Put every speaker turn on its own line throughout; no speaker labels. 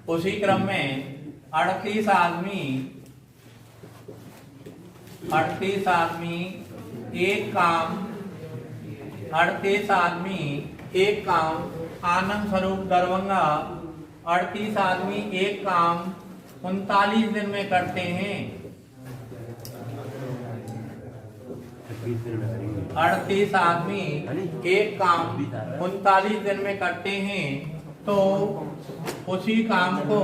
उसी क्रम में 38 आदमी एक काम आनंद स्वरूप दरभंगा 38 आदमी एक काम 39 दिन में करते हैं। 38 आदमी एक काम 39 दिन में करते हैं, तो उसी काम को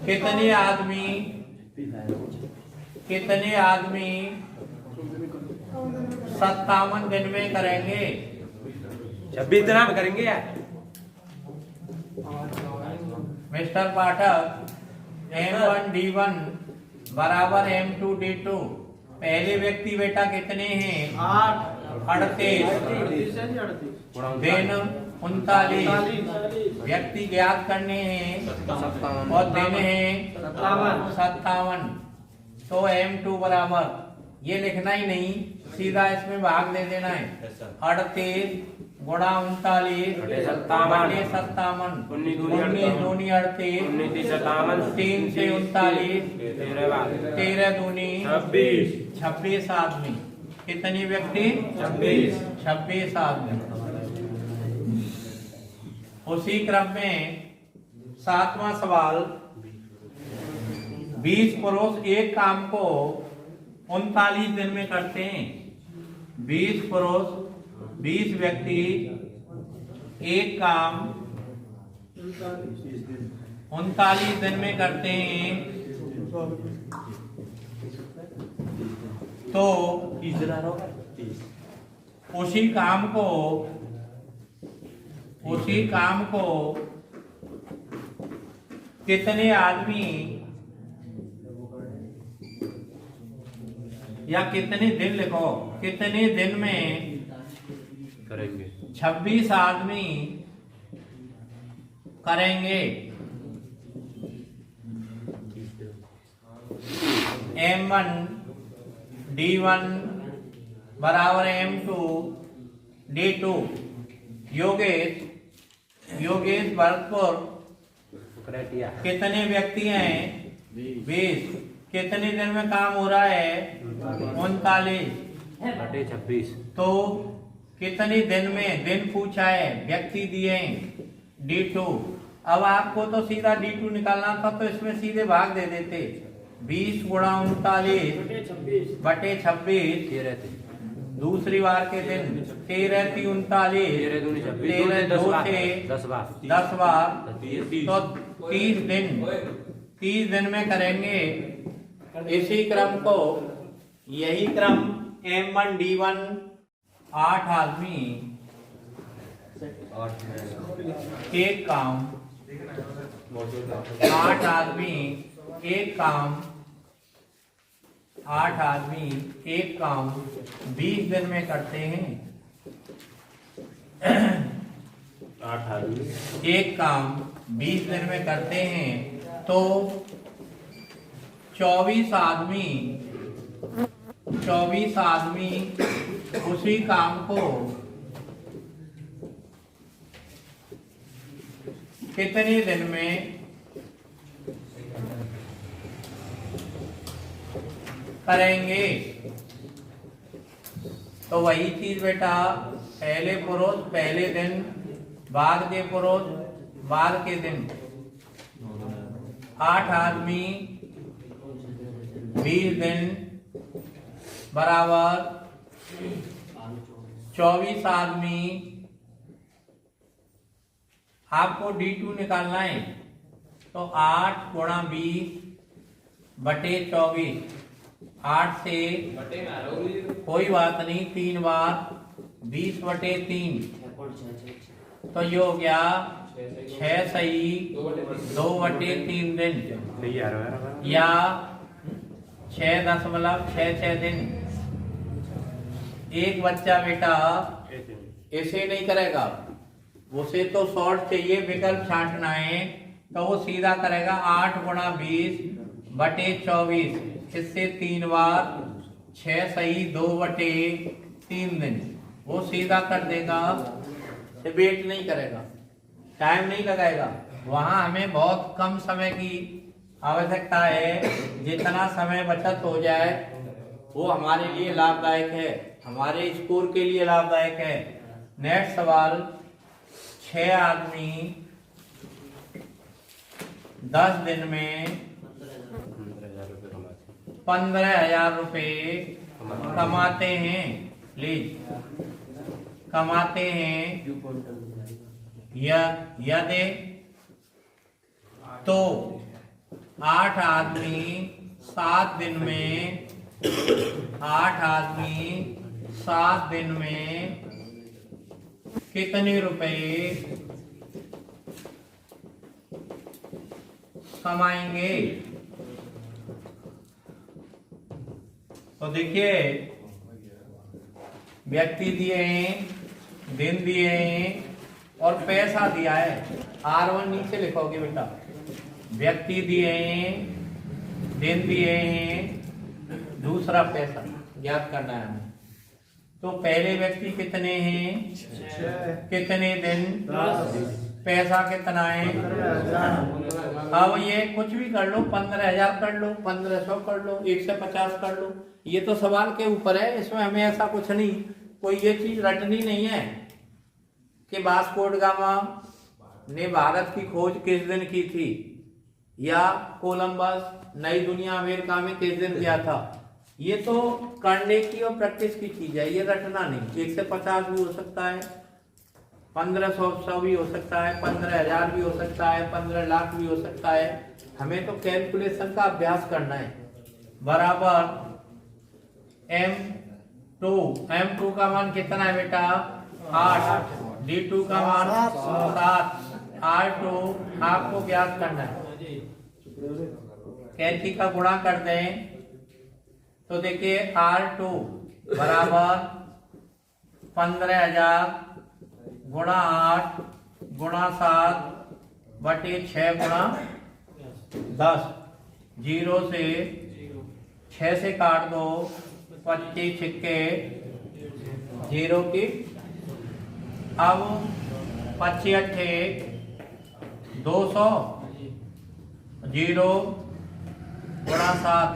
कितने आदमी 57 दिन में करेंगे?
26 दिन में करेंगे यार।
मिस्टर पाठक, M1D1 बराबर M2D2। पहले व्यक्ति बेटा कितने हैं? 38 दिन 39 व्यक्ति ज्ञात करने हैं और दिन है 57। तो M2 बराबर, ये लिखना ही नहीं, सीधा इसमें भाग दे देना है। 38 गुणा 39 बटे 57, 19 दूनी 38, 3 से 39, 13 दूनी 26 आदमी। कितनी व्यक्ति? 26 आदमी। उसी क्रम में 7वां सवाल, 20 पुरुष एक काम को 39 दिन में करते हैं। 20 व्यक्ति एक काम 39 दिन में करते हैं, तो उसी काम को कितने आदमी या कितने दिन लिखो, कितने दिन में
करेंगे?
26 आदमी करेंगे। M1D1 बराबर M2D2। योगेश भरतपुर कितने व्यक्ति हैं? 20। कितने दिन में काम हो रहा है? 39
बटे 26।
तो कितने दिन में, दिन पूछा है, व्यक्ति दिए हैं D2। अब आपको तो सीधा D2 निकालना था, तो इसमें सीधे भाग दे देते। 20 गुणा 39 बटे 26, दूसरी बार के दिन 13 × 39, 13 2 से 10 बार, तो 30 दिन में करेंगे। इसी क्रम को, यही क्रम M1D1 8 आदमी एक काम 8 आदमी एक काम 20 दिन में करते हैं।
8 आदमी
एक काम 20 दिन में करते हैं, तो 24 आदमी उसी काम को कितने दिन में करेंगे? तो वही चीज बेटा, पहले पुरुष पहले दिन, बाद के पुरुष बाद के दिन। 8 आदमी 20 दिन बराबर 24 आदमी। आपको D2 निकालना है, तो 8 गुणा 20 बटे 24। 8 से कोई बात नहीं, 3 बार 20 बटे 3, तो ये हो गया 6 सही 2 बटे 3 दिन, या 6.66 दिन। एक बच्चा बेटा ऐसे नहीं करेगा, उसे तो शॉर्ट चाहिए, विकल्प छांटना है, तो वो सीधा करेगा 8 गुणा 20 बटे 24, इससे 3 बार 6 सही 2 बटे 3 दिन। वो सीधा कर देगा, वेट नहीं करेगा, टाइम नहीं लगाएगा। वहां हमें बहुत कम समय की आवश्यकता है। जितना समय बचत हो जाए वो हमारे लिए लाभदायक है, हमारे स्कोर के लिए लाभदायक है। नेक्स्ट सवाल, 6 आदमी 10 दिन में 15,000 रुपये कमाते हैं। प्लीज, कमाते हैं यदि तो 8 आदमी 7 दिन में 8 आदमी 7 दिन में कितने रुपए कमाएंगे? तो देखिए, व्यक्ति दिए हैं, दिन दिए हैं और पैसा दिया है। R1 नीचे लिखोगे बेटा। व्यक्ति दिए हैं, दिन दिए हैं, दूसरा पैसा याद करना है हमें। तो पहले व्यक्ति कितने हैं? 6। कितने दिन? 10। पैसा कितना है? अब ये कुछ भी कर लो, 15,000 कर लो, 1500 कर लो, 150 कर लो, ये तो सवाल के ऊपर है। इसमें हमें ऐसा कुछ नहीं, कोई ये चीज रटनी नहीं है कि वास्को ड गामा ने भारत की खोज किस दिन की थी, या कोलंबस नई दुनिया अमेरिका में किस दिन गया था। ये तो करने की और प्रैक्टिस की चीज है, ये रटना नहीं। 150 भी हो सकता है, 1500 भी हो सकता है, 15,000 भी हो सकता है, 15 लाख भी हो सकता है। हमें तो कैलकुलेशन का अभ्यास करना है। बराबर M2 का मान कितना है बेटा? 8। D2 का मान 7। R2 आपको ज्ञात करना है। कैंची का गुणा कर दें तो देखिए, R2 बराबर 15,000 गुणा 8 गुणा 7 बटे 6 गुणा 10। 0 से 6 से काट दो, 25 छिक्के 0 की। अब 25 200, 0 गुणा 7,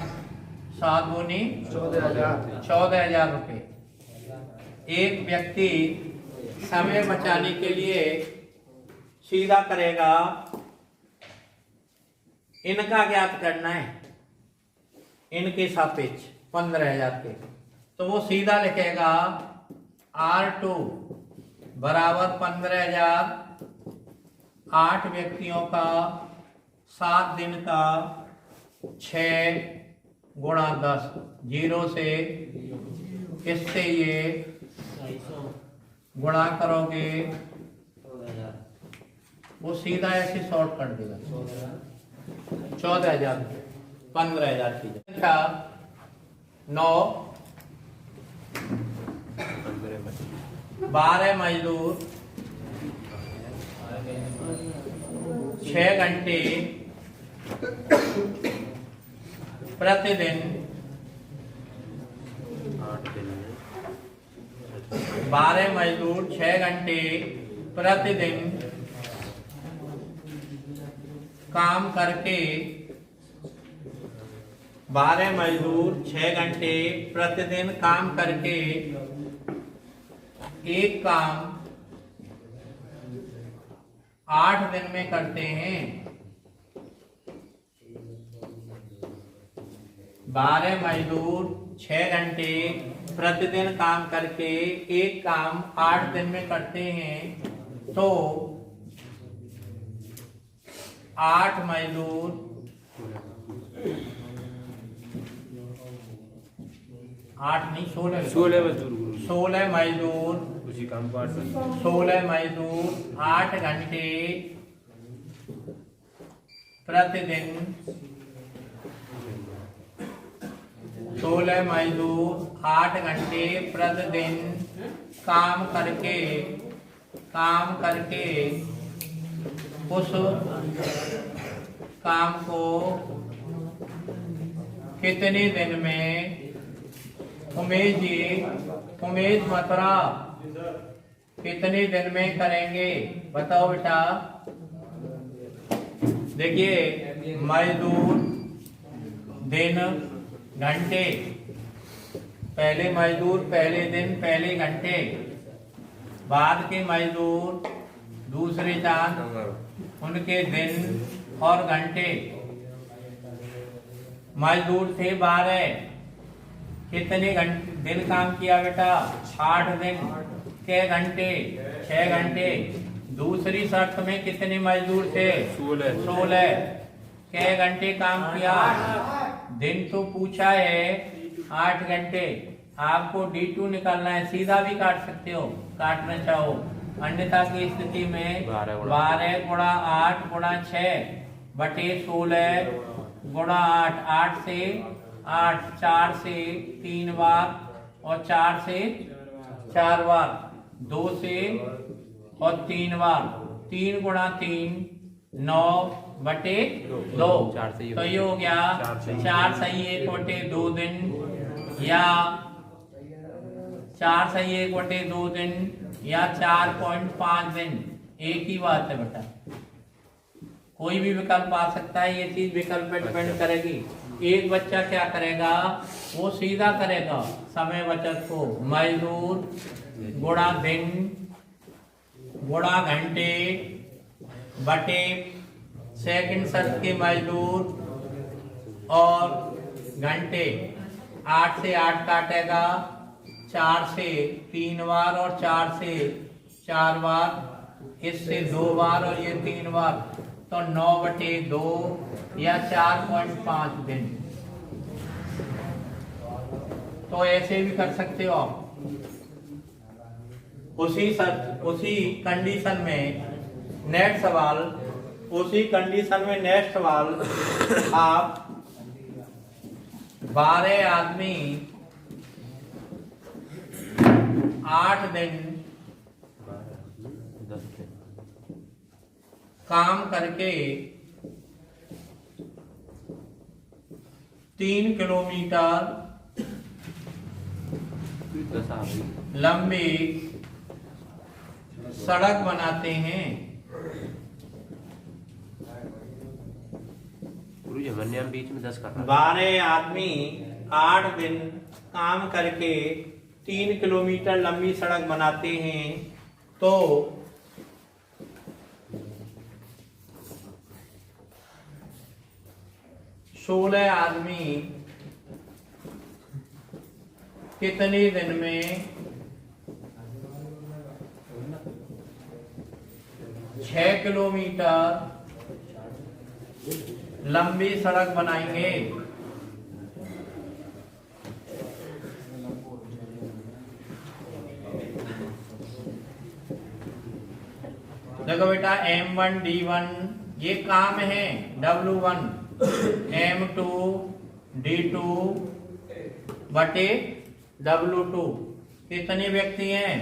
7 दूनी 14,000 रुपये। एक व्यक्ति समय बचाने के लिए सीधा करेगा, इनका ज्ञात करना है, इनके सापेक्ष 15,000 के। तो वो सीधा लिखेगा R2 बराबर 15,000, 8 व्यक्तियों का 7 दिन का 6 गुणा 10। 0 से इससे ये गुणा करोगे, वो सीधा ऐसे शॉर्ट कर देगा। 14,000 15,000 की संख्या 9। 12 मजदूर 6 घंटे प्रतिदिन 12 मजदूर 6 घंटे प्रतिदिन काम करके 12 मजदूर 6 घंटे प्रतिदिन काम करके एक काम 8 दिन में करते हैं। 12 मजदूर 6 घंटे प्रतिदिन काम करके एक काम 8 दिन में करते हैं। तो 8 मजदूर 8 नहीं 16 मजदूर
उसी काम को
16 मजदूर 8 घंटे प्रतिदिन 16 मजदूर 8 घंटे प्रतिदिन काम करके उस काम को कितने दिन में उमेश मथुरा कितने दिन में करेंगे? बताओ बेटा। देखिए, मजदूर दिन घंटे, पहले मजदूर पहले दिन पहले घंटे, बाद के मजदूर दूसरे चांद उनके दिन और घंटे। मजदूर थे 12, कितने घंटे दिन काम किया बेटा? 8 दिन। के घंटे? 6 घंटे। दूसरी शर्त में कितने मजदूर थे? 16। के घंटे काम किया? दिन तो पूछा है 8 घंटे। आपको D2 निकालना है, सीधा भी काट सकते हो काटना चाहो, अन्यथा की स्थिति में 12 गुणा 8 गुणा 6 बटे 16 गुणा 8, 8 से 8, 4 से 3 बार और 4 से 4 बार, 2 से और 3 बार, 3 गुणा 3 9 बटे 2। तो ये हो गया 4 सही 1 बटे 2 दिन, या 4 सही 1 बटे 2 दिन, या 4.5 दिन। एक ही बात है बेटा, कोई भी विकल्प आ सकता है, ये चीज विकल्प पे डिपेंड करेगी। एक बच्चा क्या करेगा, वो सीधा करेगा समय बचत को, मजदूर गुणा दिन गुणा घंटे बटे सेकंड शर्त के मजदूर और घंटे। 8 से 8 काटेगा, 4 से 3 बार और 4 से 4 बार, इससे 2 बार और ये 3 बार, तो 9 बटे 2 या 4.5 दिन। तो ऐसे भी कर सकते हो आप। उसी कंडीशन में नेक्स्ट सवाल, आप 12 आदमी 8 दिन काम करके 3 किलोमीटर लंबी सड़क बनाते हैं।
बीच में 10 कर
12 आदमी 8 दिन काम करके 3 किलोमीटर लंबी सड़क बनाते हैं, तो 16 आदमी कितने दिन में 6 किलोमीटर लंबी सड़क बनाएंगे? देखो बेटा, M1 D1 ये काम है, W1 M2 D2 बटे W2। कितने व्यक्ति हैं?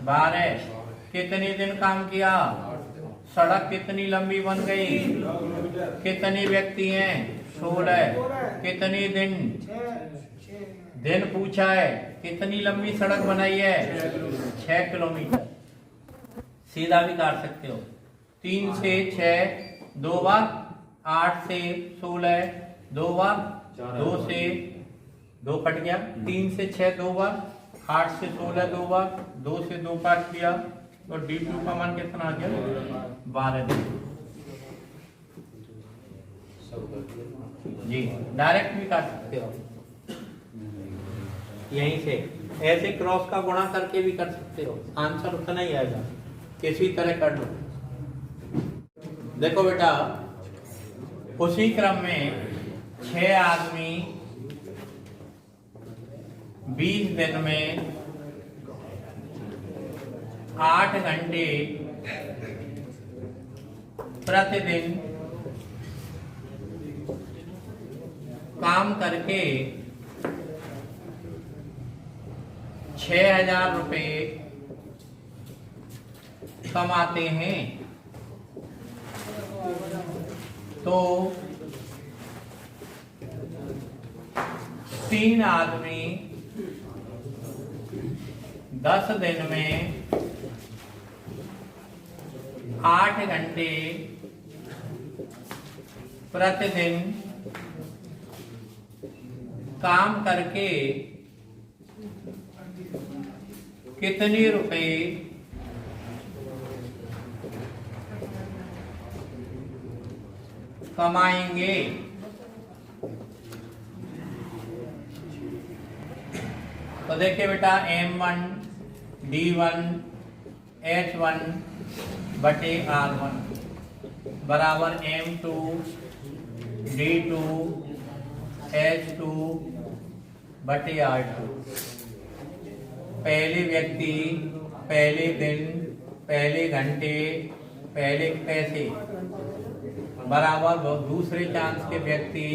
12। कितने दिन काम किया? सड़क कितनी लंबी बन गई? कितने व्यक्ति हैं? 16। कितने दिन? दिन पूछा है, कितनी लंबी सड़क बनाई है? 6 किलोमीटर। सीधा भी काट सकते हो, 3 से 6 2 बार, 8 से 16 2 बार, 2 से 2 कट गया, 3 से 6 2 बार, 8 से 16 2 बार, 2 से 2 काट दिया, तो D2 का मान कितना आ गया? 12 दिन। जी डायरेक्ट भी काट सकते हो यहीं से, ऐसे क्रॉस का गुणा करके भी कर सकते हो, आंसर उतना ही आएगा, किसी तरह कर लो। देखो बेटा, उसी क्रम में 6 आदमी 20 दिन में 8 घंटे प्रतिदिन काम करके 6,000 रुपये कमाते हैं, तो 3 आदमी 10 दिन में 8 घंटे प्रतिदिन काम करके कितने रुपए कमाएंगे? तो देखिए बेटा M1 D1 H1 बटे R1 बराबर M2 D2 H2 बटे R2। पहले व्यक्ति, पहले दिन, पहले घंटे, पहले पैसे बराबर दूसरे चांस के व्यक्ति,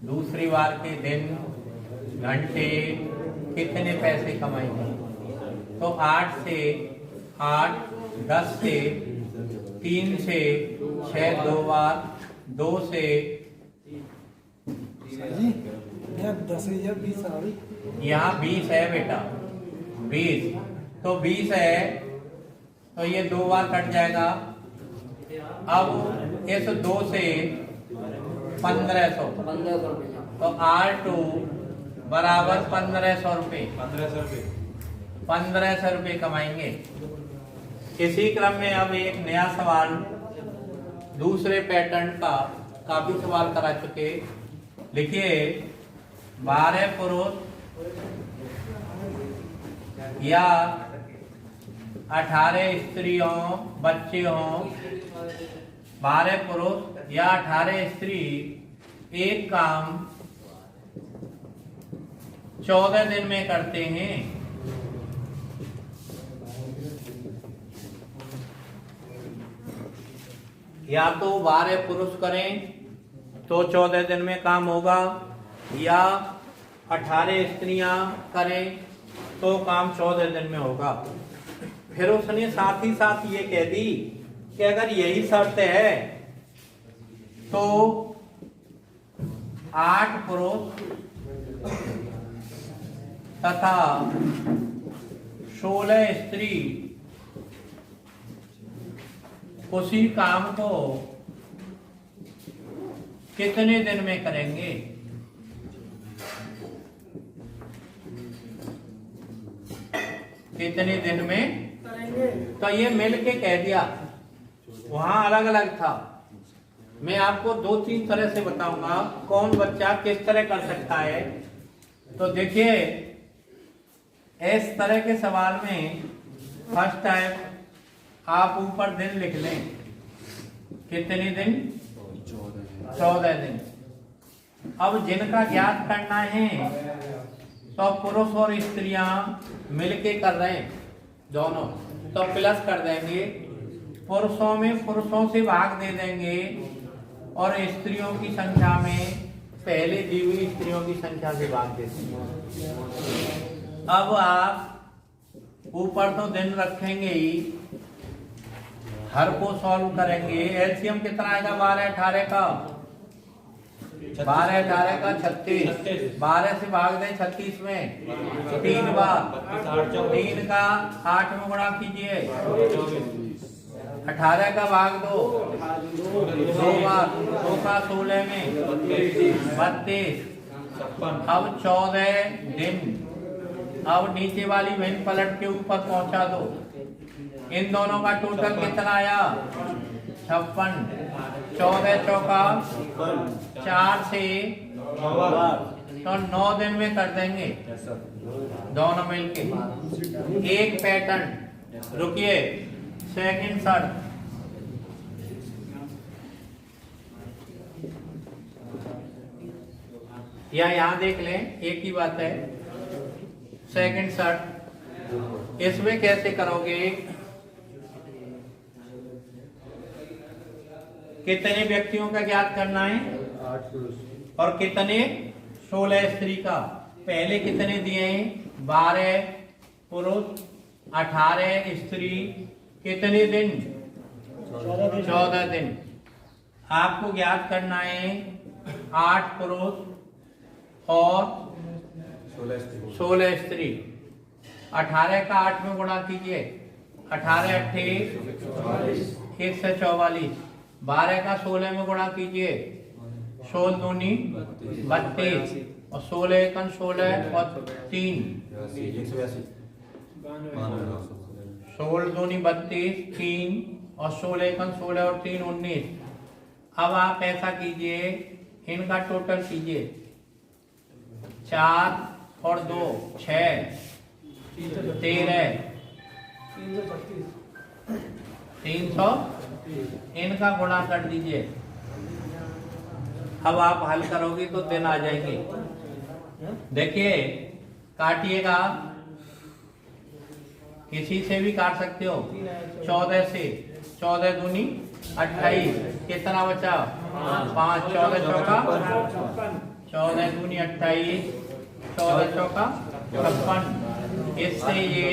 दूसरी बार के दिन, घंटे, कितने पैसे कमाएंगे? तो 8 से 8, 10 से 3 से 6 2 बार, 2 से
10 या 20 आ रही।
यहाँ 20 है बेटा, 20 तो 20 है तो ये 2 बार कट जाएगा। अब इस 2 से 1500 तो R2 बराबर 1500 रुपये, 1500 रुपये कमाएंगे। इसी क्रम में अब एक नया सवाल दूसरे पैटर्न का काफी सवाल करा चुके। लिखिए 12 पुरुष या 18 स्त्रियों बच्चे हों, 12 पुरुष या 18 स्त्री एक काम 14 दिन में करते हैं। या तो 12 पुरुष करें तो 14 दिन में काम होगा, या 18 स्त्रियां करें तो काम 14 दिन में होगा। फिर उसने साथ ही साथ ये कह दी कि अगर यही शर्त है तो 8 पुरुष तथा 16 स्त्री उसी काम को कितने दिन में करेंगे? कितने दिन में करेंगे? तो ये मिल के कह दिया, वहां अलग अलग था। मैं आपको 2-3 तरह से बताऊंगा कौन बच्चा किस तरह कर सकता है। तो देखिए इस तरह के सवाल में फर्स्ट टाइम आप ऊपर दिन लिख लें। कितने दिन? 14 दिन। अब जिनका ज्ञात करना है तो पुरुष और स्त्रियां मिलके कर रहे हैं दोनों, तो प्लस कर देंगे। पुरुषों में पुरुषों से भाग दे देंगे और स्त्रियों की संख्या में पहले दी हुई स्त्रियों की संख्या से भाग दे देंगे। अब आप ऊपर तो दिन रखेंगे ही, हर को सॉल्व करेंगे। एलसीएम कितना आएगा? 12-18 का 12-18 का 36। 12 से भाग दें 36 में 3 बार, 3 का 8 में गुणा कीजिए, 18 का भाग 2 बार, 2 का 16 में 32। अब 14 दिन। अब नीचे वाली वेन पलट के ऊपर पहुंचा दो। इन दोनों का टोटल कितना आया? 56। 14 चौका 4 से तो 9 दिन में कर देंगे दोनों मिलके। एक पैटर्न। रुकिए, सेकंड शर्त। या यहां देख लें, एक ही बात है। सेकंड शर्त, इसमें कैसे करोगे? कितने व्यक्तियों का ज्ञात करना है?
8 पुरुष
और कितने? 16 स्त्री का। पहले कितने दिए हैं? 12 पुरुष 18 स्त्री। कितने दिन? 14 दिन। आपको ज्ञात करना है 8 पुरुष और 16 स्त्री। 18 का 8 में गुणा कीजिए, 18 अट्ठे 144, 12 का 16 में गुणा कीजिए, 16 दूनी 32 और 16 एकन 16 और 3, 16 दूनी 32, 3 और 16 एकन 16 और 3 19। अब आप ऐसा कीजिए, इनका टोटल कीजिए, 4 और 2 6, 13, 300, इनका गुणा कर दीजिए। अब आप हल करोगे तो दिन आ जाएंगे। देखिए काटिएगा, किसी से भी काट सकते हो, 14 से, 14 दूनी 28, कितना बचा 5, 14 चौका 14 दूनी 28, 14 चौका 56, इससे ये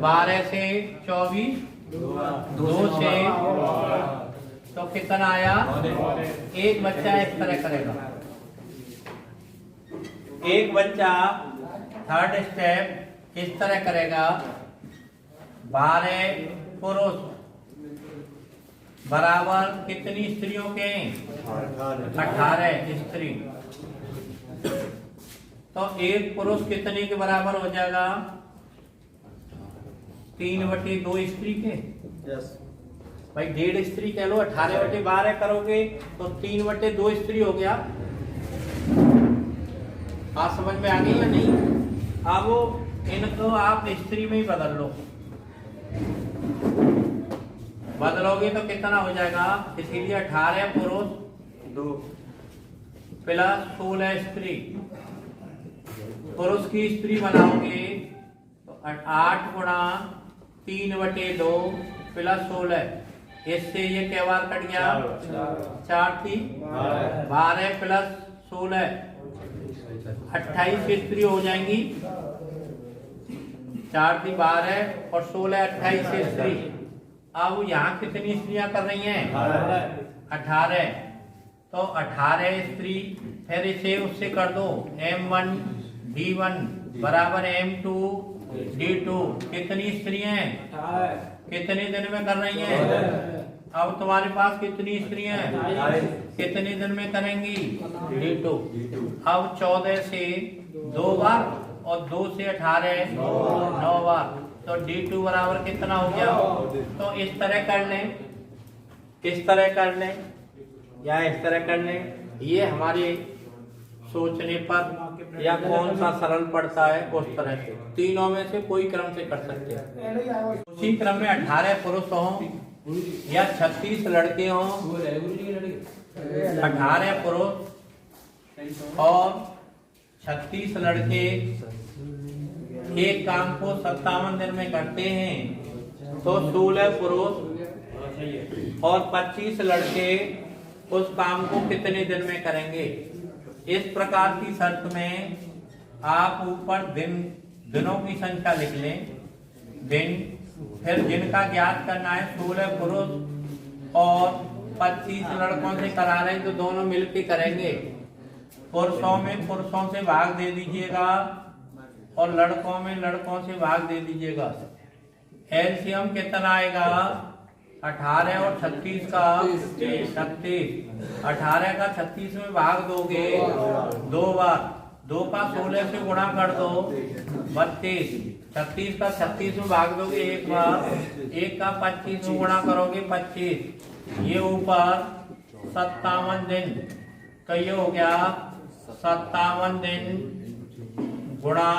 12 से 24, 2 से, तो कितना आया, एक बच्चा इस तरह करेगा, एक बच्चा थर्ड स्टेप इस तरह करेगा, 12 पुरुष बराबर कितनी स्त्रियों के, 18 स्त्री, तो एक पुरुष कितने के बराबर हो जाएगा, 3/2 स्त्री के। भाई 1.5 स्त्री कह लो, 18/12 करोगे तो 3/2 स्त्री हो गया। बात समझ में आ गई या नहीं? अब इनको आप स्त्री में ही बदल लो, बदलोगे तो कितना हो जाएगा, इसीलिए 18 पुरुष 2 प्लस 16 स्त्री, पुरुष की स्त्री बनाओगे तो 8 गुणा 3/2 प्लस 16, इससे ये क्या बार कट गया, 4 थी 12 प्लस 16, 28 स्त्री हो जाएंगी, 4 थी 12 और 16 28 स्त्री। अब यहाँ कितनी स्त्रियां कर रही हैं, 18, तो 18 स्त्री, फिर इसे उससे कर दो, M1 D1 बराबर M2 D2, कितनी स्त्रियां कितने दिन में कर रही हैं, अब तुम्हारे पास कितनी स्त्रियां कितने दिन में करेंगी, D2। अब 14 से 2 बार और 2 से 18 9 बार, तो D2 बराबर कितना हो गया, तो इस तरह कर लें, इस तरह कर लें या इस तरह कर लें, ये हमारे सोचने पर या कौन सा सरल पड़ता है उस तरह से, तीनों में से कोई क्रम से कर सकते हैं। उसी क्रम में 18 पुरुष हों या 36 लड़के हों, 18 पुरुष और 36 लड़के एक काम को 57 दिन में करते हैं, तो 16 पुरुष और 25 लड़के उस काम को कितने दिन में करेंगे। इस प्रकार की शर्त में आप ऊपर दिनों की संख्या लिख लें, दिन, फिर जिनका ज्ञात करना है, 16 पुरुष और 25 लड़कों से करा रहे तो दोनों मिलकर करेंगे। पुरुषों में पुरुषों से भाग दे दीजिएगा और लड़कों में लड़कों से भाग दे दीजिएगा। एलसीएम कितना आएगा, 18 और 36 का 36, 18 का 36 में भाग दोगे 2 बार, 2 का 16 से गुणा कर दो 32, 36 का 36 में भाग दोगे 1 बार, 1 का 25 में गुणा करोगे 25, ये ऊपर 57 दिन, तो ये हो गया 57 दिन गुणा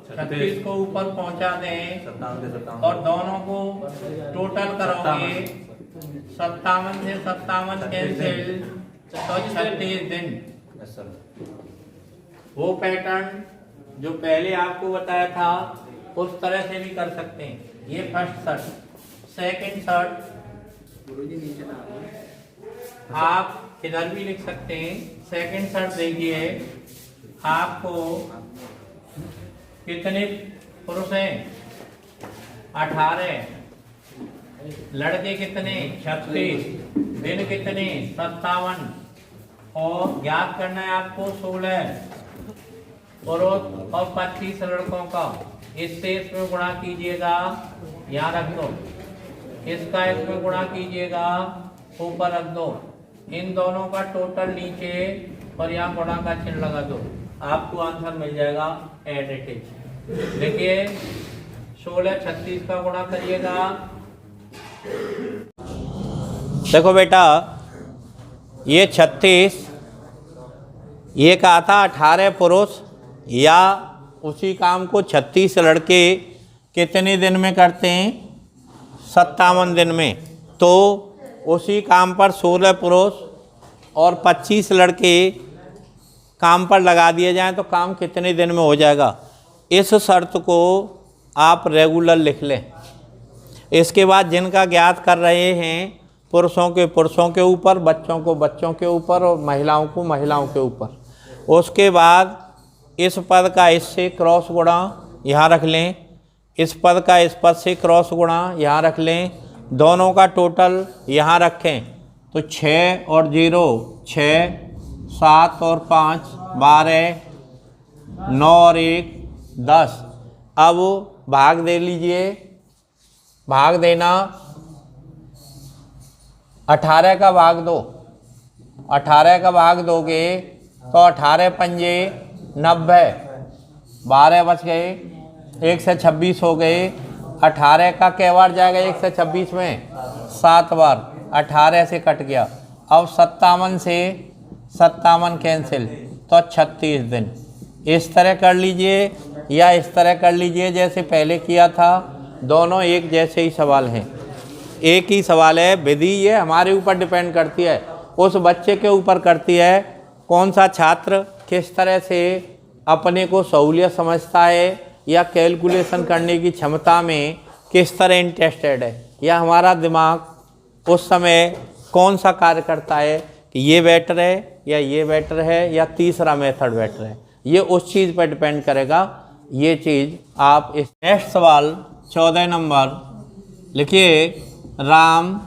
36 को ऊपर पहुंचा दें और दोनों को टोटल करोगे, 57 से 57 कैंसिल, तो 36 दिन। वो पैटर्न जो पहले आपको बताया था उस तरह से भी कर सकते हैं। ये फर्स्ट शर्ट। सेकंड शर्ट आप इधर भी लिख सकते हैं। सेकंड शर्ट देखिए, आपको कितने पुरुष हैं, 18, लड़के कितने 36, दिन कितने 57 और ज्ञात करना है आपको 16 पुरुष और 25 लड़कों का। इससे इसमें गुणा कीजिएगा, यहाँ रख दो। इसका इसमें गुणा कीजिएगा, ऊपर रख दो। इन दोनों का टोटल नीचे और यहाँ गुणा का चिन्ह लगा दो, आपको आंसर मिल जाएगा एडिटिव। देखिए 16 36 का गुणा करिएगा। देखो बेटा, ये 36, ये कहा था 18 पुरुष या उसी काम को 36 लड़के कितने दिन में करते हैं? 57 दिन में। तो उसी काम पर 16 पुरुष और 25 लड़के काम पर लगा दिए जाएं तो काम कितने दिन में हो जाएगा? इस शर्त को आप रेगुलर लिख लें। इसके बाद जिनका ज्ञात कर रहे हैं, पुरुषों के ऊपर, बच्चों को बच्चों के ऊपर और महिलाओं को महिलाओं के ऊपर। उसके बाद इस पद का इससे क्रॉस गुणा यहाँ रख लें, इस पद का इस पद से क्रॉस गुणा यहाँ रख लें, दोनों का टोटल यहाँ रखें तो 6 और 0 6, 7 और 5 12, 9 और 1 10। अब भाग दे लीजिए, भाग देना 18 का भाग दो। 18 का भाग दोगे तो 18 पंजे 90, 12 बच गए, 1 से 26 हो गए। 18 का कै बार जाएगा 1 से 26 में? 7 बार। 18 से कट गया। अब 57 से 57 कैंसिल तो 36 दिन। इस तरह कर लीजिए या इस तरह कर लीजिए जैसे पहले किया था, दोनों एक जैसे ही सवाल हैं, एक ही सवाल है। विधि ये हमारे ऊपर डिपेंड करती है, उस बच्चे के ऊपर करती है कौन सा छात्र किस तरह से अपने को सहूलियत समझता है या कैलकुलेशन करने की क्षमता में किस तरह इंटरेस्टेड है, या हमारा दिमाग उस समय कौन सा कार्य करता है कि ये बेटर है या ये बेटर है या तीसरा मेथड बेटर है। ये उस चीज़ पर डिपेंड करेगा। ये चीज़ आप इस नेक्स्ट सवाल 14 नंबर लिखिए। राम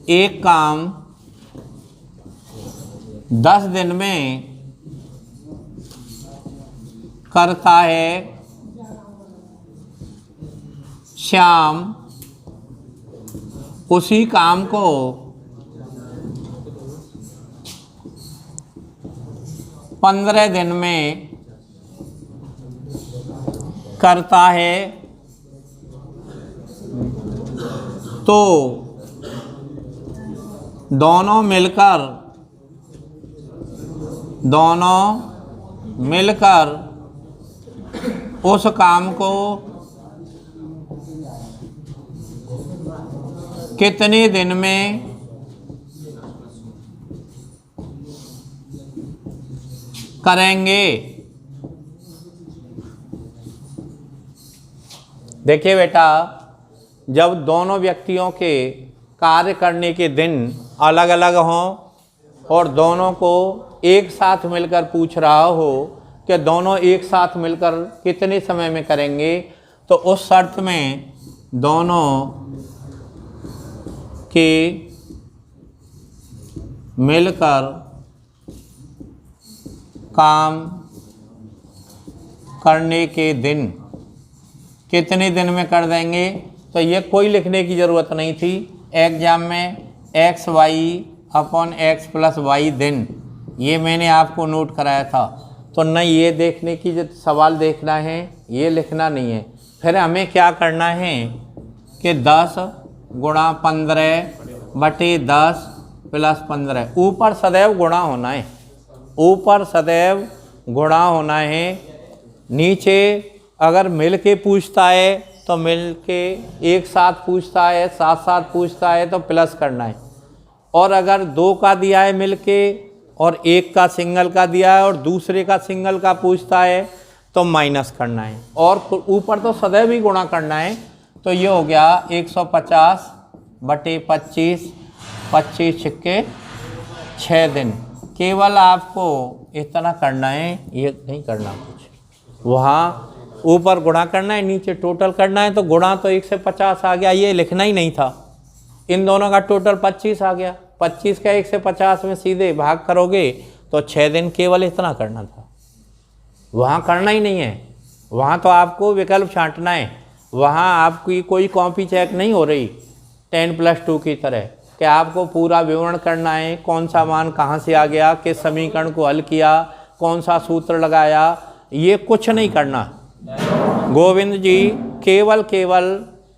एक काम 10 दिन में करता है, श्याम उसी काम को 15 दिन में करता है, तो दोनों मिलकर उस काम को कितने दिन में करेंगे? देखिए बेटा, जब दोनों व्यक्तियों के कार्य करने के दिन अलग अलग हों और दोनों को एक साथ मिलकर पूछ रहा हो कि दोनों एक साथ मिलकर कितने समय में करेंगे, तो उस शर्त में दोनों के मिलकर काम करने के दिन कितने दिन में कर देंगे। तो ये कोई लिखने की ज़रूरत नहीं थी एग्जाम में, xy/x+y दिन, ये मैंने आपको नोट कराया था। तो न ये देखने की जो सवाल देखना है, ये लिखना नहीं है। फिर हमें क्या करना है कि 10 गुणा 15/10 + 15, ऊपर सदैव गुणा होना है, ऊपर सदैव गुणा होना है। नीचे अगर मिल के पूछता है तो मिल के एक साथ पूछता है, साथ साथ पूछता है तो प्लस करना है। और अगर 2 का दिया है मिल के और एक का सिंगल का दिया है और दूसरे का सिंगल का पूछता है तो माइनस करना है। और ऊपर तो सदैव ही गुणा करना है। तो ये हो गया 150/25, 25 छिक्के 6 दिन। केवल आपको इतना करना है, ये नहीं करना कुछ। वहाँ ऊपर गुणा करना है, नीचे टोटल करना है। तो गुणा तो 1 से 50 आ गया, ये लिखना ही नहीं था। इन दोनों का टोटल 25 आ गया। 25 का 1 से 50 में सीधे भाग करोगे तो 6 दिन, केवल इतना करना था, वहाँ करना ही नहीं है। वहाँ तो आपको विकल्प छांटना है, वहाँ आपकी कोई कॉपी चेक नहीं हो रही 10+2 की तरह कि आपको पूरा विवरण करना है, कौन सा मान कहाँ से आ गया, किस समीकरण को हल किया, कौन सा सूत्र लगाया, ये कुछ नहीं करना। गोविंद जी केवल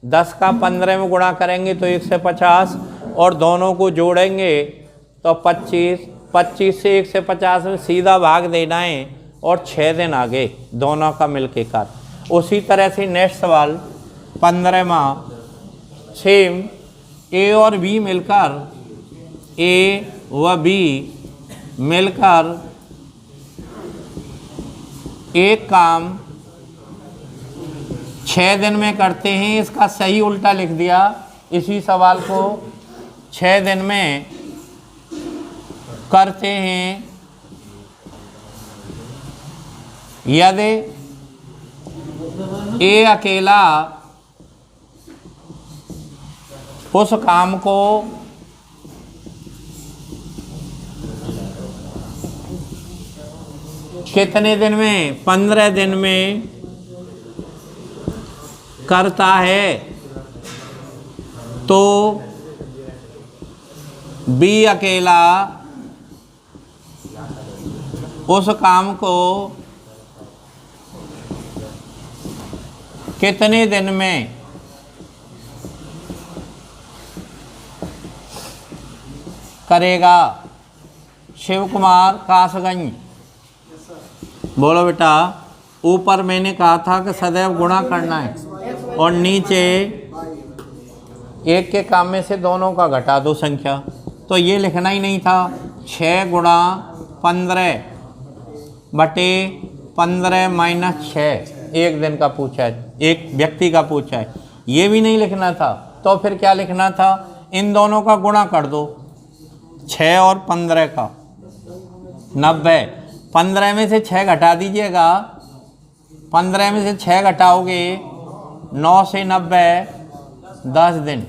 10 का 15 में गुणा करेंगे तो 1 से 50 और दोनों को जोड़ेंगे तो 25, 25 से 1 से 50 में सीधा भाग देना है और 6 दिन आगे दोनों का मिलके कर। उसी तरह से नेक्स्ट सवाल 15वां सेम ए और बी मिलकर, ए व बी मिलकर एक काम 6 दिन में करते हैं, इसका सही उल्टा लिख दिया। इसी सवाल को 6 दिन में करते हैं यदि ए अकेला उस काम को कितने दिन में, 15 दिन में करता है तो बी अकेला उस काम को कितने दिन में करेगा। शिव कुमार कासगंज, बोलो बेटा। ऊपर मैंने कहा था कि सदैव गुणा करना है और नीचे एक के काम में से दोनों का घटा दो संख्या, तो ये लिखना ही नहीं था। 6 गुणा 15 बटे 15 माइनस 6 एक दिन का पूछा है, एक व्यक्ति का पूछा है, ये भी नहीं लिखना था। तो फिर क्या लिखना था, इन दोनों का गुणा कर दो, 6 और 15 का 90। 15 में से 6 घटा दीजिएगा, 15 में से 6 घटाओगे 9 से 90 10 दिन,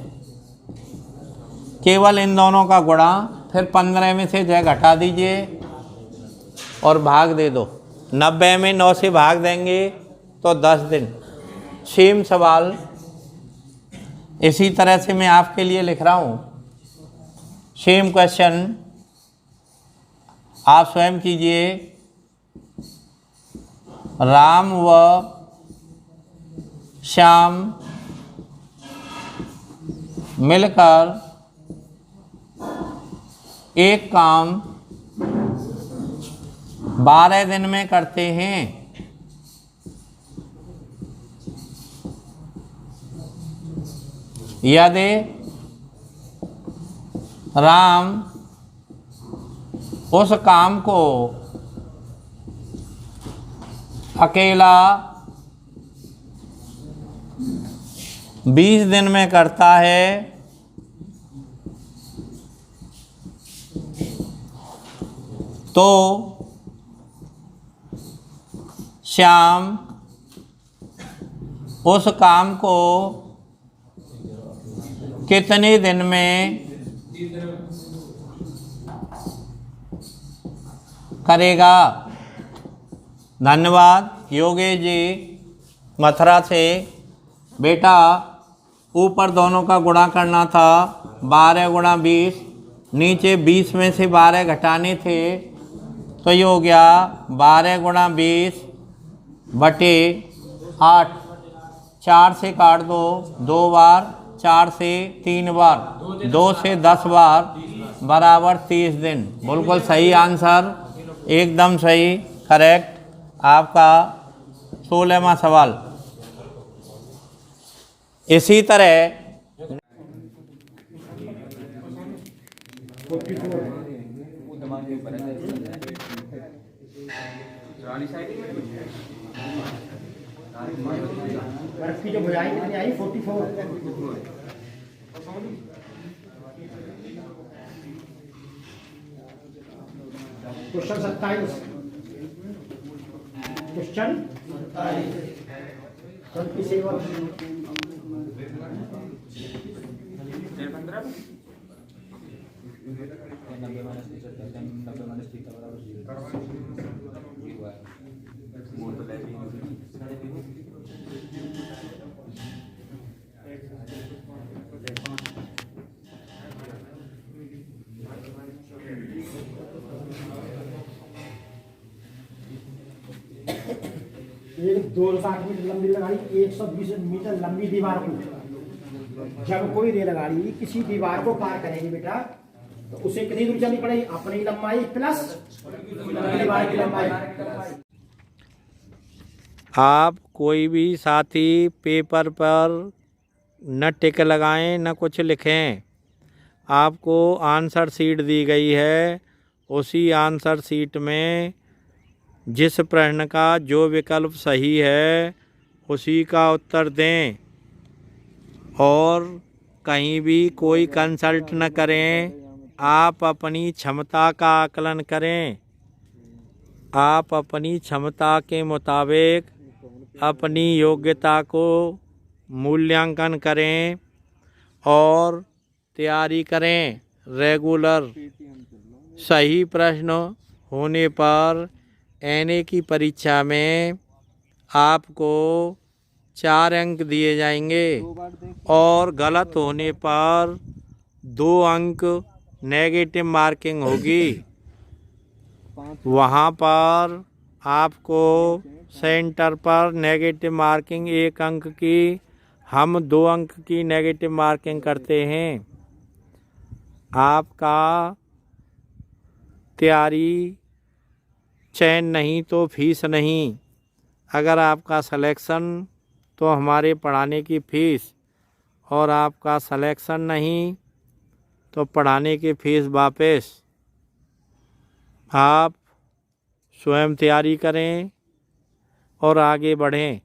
केवल इन दोनों का गुणा, फिर 15 में से 6 घटा दीजिए और भाग दे दो। 90 में 9 से भाग देंगे तो 10 दिन। सेम सवाल इसी तरह से मैं आपके लिए लिख रहा हूँ। सेम क्वेश्चन आप स्वयं कीजिए। राम व श्याम मिलकर एक काम 12 दिन में करते हैं। यदि राम उस काम को अकेला 20 दिन में करता है तो श्याम उस काम को कितने दिन में करेगा। धन्यवाद योगेश जी मथुरा से। बेटा ऊपर दोनों का गुणा करना था, 12 गुणा 20, नीचे 20 में से 12 घटाने थे, तो ये हो गया 12 गुणा 20 बटे 8। 4 से काट दो 2 बार, 4 से 3 बार, 2 से 10 बार बराबर 30 दिन। बिल्कुल सही आंसर, एकदम सही, करेक्ट। आपका 16वां सवाल इसी तरह
की जो बुझाई कितनी आई 44। Question 27, question 27। एक 260 मीटर लंबी रेलगाड़ी 120 मीटर लंबी दीवार को जब कोई रेलगाड़ी किसी दीवार को पार करेगी बेटा तो उसे कितनी दूर चलनी पड़ेगी? अपनी लंबाई प्लस दीवार की लंबाई।
आप कोई भी साथी पेपर पर न टिक लगाएं न कुछ लिखें। आपको आंसर शीट दी गई है, उसी आंसर शीट में जिस प्रश्न का जो विकल्प सही है उसी का उत्तर दें और कहीं भी कोई कंसल्ट न करें। आप अपनी क्षमता का आकलन करें। आप अपनी क्षमता के मुताबिक अपनी योग्यता को मूल्यांकन करें और तैयारी करें। रेगुलर सही प्रश्न होने पर एनए की परीक्षा में आपको 4 अंक दिए जाएंगे और गलत होने पर 2 अंक नेगेटिव मार्किंग होगी। वहाँ पर आपको सेंटर पर नेगेटिव मार्किंग 1 अंक की, हम 2 अंक की नेगेटिव मार्किंग करते हैं। आपका तैयारी चयन नहीं तो फीस नहीं। अगर आपका सिलेक्शन तो हमारे पढ़ाने की फ़ीस, और आपका सिलेक्शन नहीं तो पढ़ाने की फ़ीस वापस। आप स्वयं तैयारी करें और आगे बढ़ें।